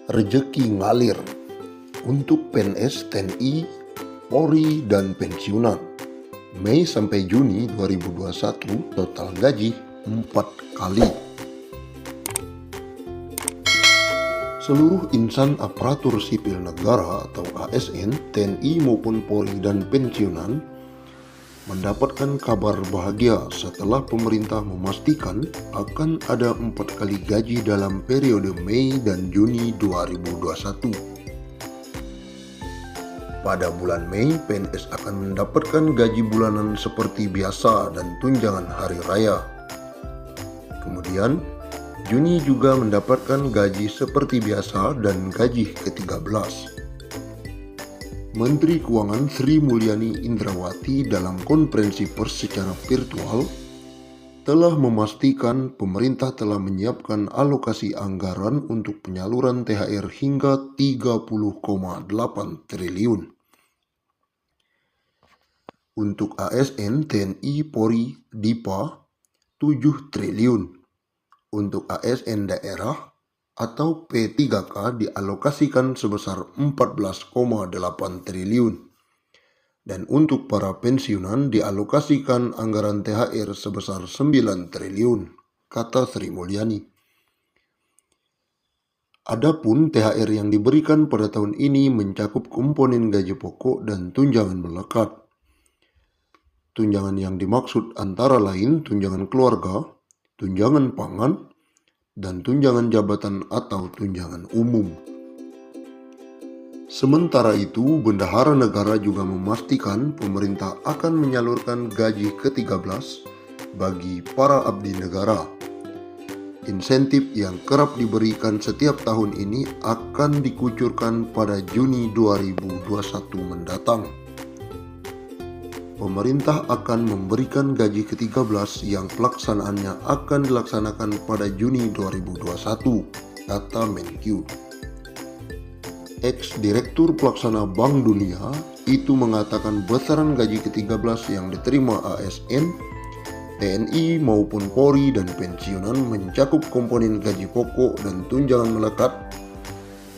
Rezeki ngalir untuk PNS, TNI, Polri, dan pensiunan. Mei sampai Juni 2021 total gaji 4 kali. Seluruh insan aparatur sipil negara atau ASN, TNI maupun Polri dan pensiunan mendapatkan kabar bahagia setelah pemerintah memastikan akan ada 4 kali gaji dalam periode Mei dan Juni 2021. Pada bulan Mei, PNS akan mendapatkan gaji bulanan seperti biasa dan tunjangan hari raya. Kemudian, Juni juga mendapatkan gaji seperti biasa dan gaji ke-13. Menteri Keuangan Sri Mulyani Indrawati dalam konferensi pers secara virtual telah memastikan pemerintah telah menyiapkan alokasi anggaran untuk penyaluran THR hingga 30,8 triliun. Untuk ASN, TNI, Polri, DIPA 7 triliun. Untuk ASN daerah atau P3K dialokasikan sebesar 14,8 triliun. Dan untuk para pensiunan dialokasikan anggaran THR sebesar 9 triliun, kata Sri Mulyani. Adapun THR yang diberikan pada tahun ini mencakup komponen gaji pokok dan tunjangan melekat. Tunjangan yang dimaksud antara lain tunjangan keluarga, tunjangan pangan, dan tunjangan jabatan atau tunjangan umum. Sementara itu, Bendahara Negara juga memastikan pemerintah akan menyalurkan gaji ke-13 bagi para abdi negara. Insentif yang kerap diberikan setiap tahun ini akan dikucurkan pada Juni 2021 mendatang. Pemerintah akan memberikan gaji ke-13 yang pelaksanaannya akan dilaksanakan pada Juni 2021, kata Menkyu. Ex-Direktur Pelaksana Bank Dunia itu mengatakan besaran gaji ke-13 yang diterima ASN, TNI maupun Polri dan pensiunan mencakup komponen gaji pokok dan tunjangan melekat,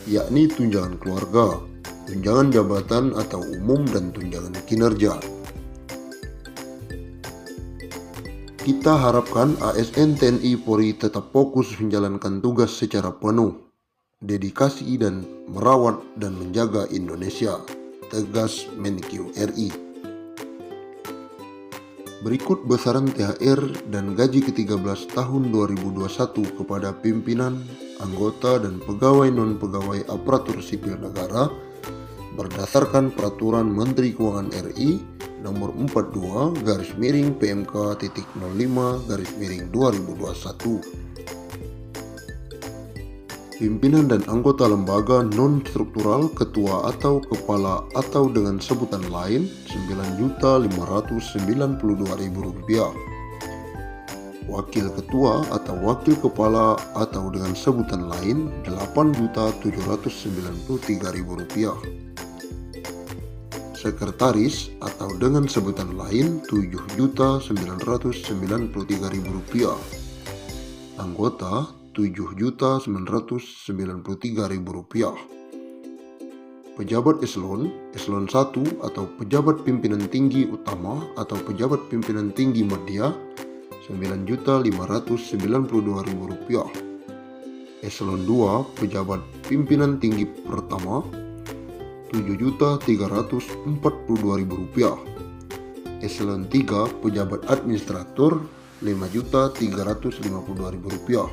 yakni tunjangan keluarga, tunjangan jabatan atau umum dan tunjangan kinerja. Kita harapkan ASN, TNI, Polri tetap fokus menjalankan tugas secara penuh, dedikasi dan merawat dan menjaga Indonesia, tegas Menkyu RI. Berikut besaran THR dan gaji ke-13 tahun 2021 kepada pimpinan, anggota, dan pegawai non-pegawai aparatur sipil negara berdasarkan Peraturan Menteri Keuangan RI Nomor 42/PMK.05/2021. Pimpinan dan anggota lembaga non-struktural, ketua atau kepala atau dengan sebutan lain Rp9.592.000. Wakil ketua atau wakil kepala atau dengan sebutan lain Rp8.793.000. Sekretaris atau dengan sebutan lain Rp7.993.000. Anggota Rp7.993.000. Pejabat eselon 1 atau pejabat pimpinan tinggi utama atau pejabat pimpinan tinggi media Rp9.592.000. Eselon 2 pejabat pimpinan tinggi pertama Rp7.342.000. Eselon 3 pejabat administrator Rp5.352.000.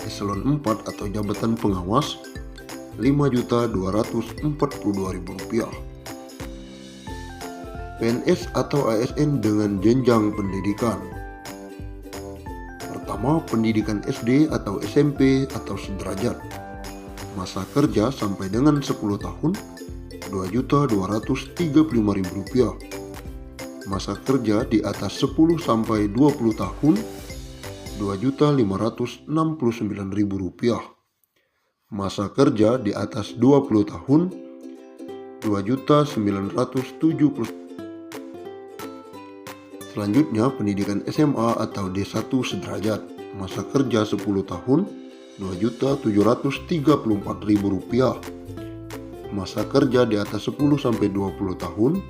Eselon 4 atau jabatan pengawas Rp5.242.000. PNS atau ASN dengan jenjang pendidikan. Pertama, pendidikan SD atau SMP atau sederajat. Masa kerja sampai dengan 10 tahun Rp2.235.000. Masa kerja di atas 10 sampai 20 tahun Rp2.569.000. Masa kerja di atas 20 tahun Rp2.970. Selanjutnya pendidikan SMA atau D1 sederajat. Masa kerja 10 tahun Rp2.734.000. Masa kerja di atas 10-20 tahun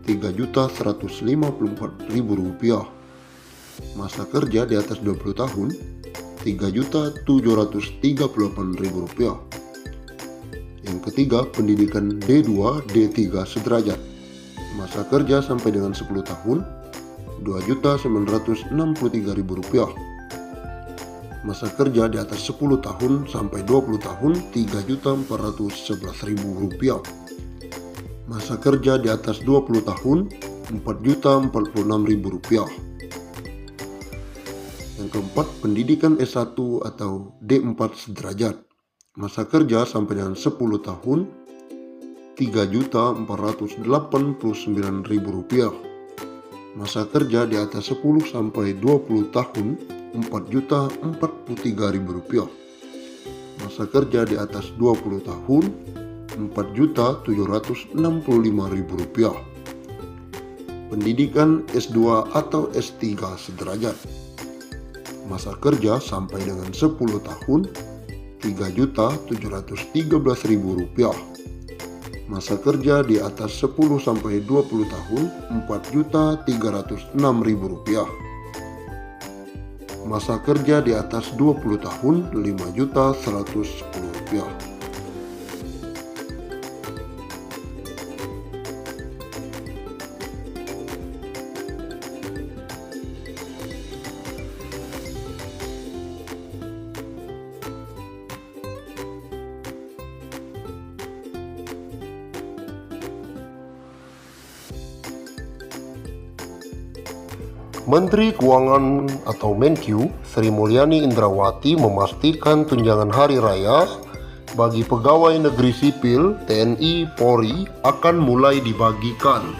Rp3.154.000. Masa kerja di atas 20 tahun Rp3.738.000. Yang ketiga, pendidikan D2, D3 sederajat. Masa kerja sampai dengan 10 tahun Rp2.963.000. Masa kerja di atas 10 tahun sampai 20 tahun Rp3.411.000. Masa kerja di atas 20 tahun Rp4.046.000. Yang keempat, pendidikan S1 atau D4 sederajat. Masa kerja sampai dengan 10 tahun Rp3.489.000. Masa kerja di atas 10 sampai 20 tahun Rp4.043.000. Masa kerja di atas 20 tahun Rp4.765.000. Pendidikan S2 atau S3 sederajat. Masa kerja sampai dengan 10 tahun Rp3.713.000. Masa kerja di atas 10 sampai 20 tahun Rp4.306.000. Masa kerja di atas 20 tahun Rp5.110.000. Menteri Keuangan atau Menkyu Sri Mulyani Indrawati memastikan tunjangan hari raya bagi pegawai negeri sipil TNI Polri akan mulai dibagikan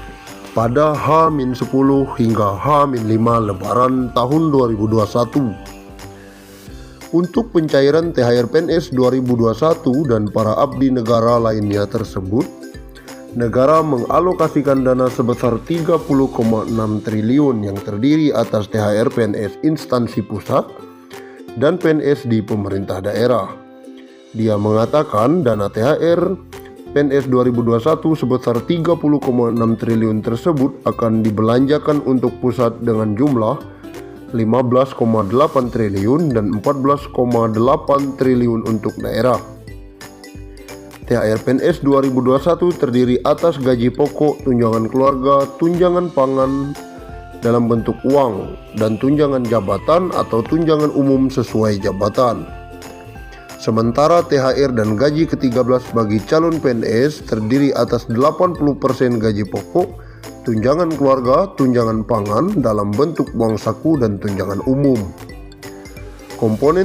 pada H-10 hingga H-5 Lebaran tahun 2021. Untuk pencairan THR PNS 2021 dan para abdi negara lainnya tersebut, negara mengalokasikan dana sebesar 30,6 triliun yang terdiri atas THR PNS instansi pusat dan PNS di pemerintah daerah. Dia mengatakan dana THR PNS 2021 sebesar 30,6 triliun tersebut akan dibelanjakan untuk pusat dengan jumlah 15,8 triliun dan 14,8 triliun untuk daerah. THR PNS 2021 terdiri atas gaji pokok, tunjangan keluarga, tunjangan pangan dalam bentuk uang, dan tunjangan jabatan atau tunjangan umum sesuai jabatan. Sementara THR dan gaji ke-13 bagi calon PNS terdiri atas 80% gaji pokok, tunjangan keluarga, tunjangan pangan dalam bentuk uang saku, dan tunjangan umum. Komponen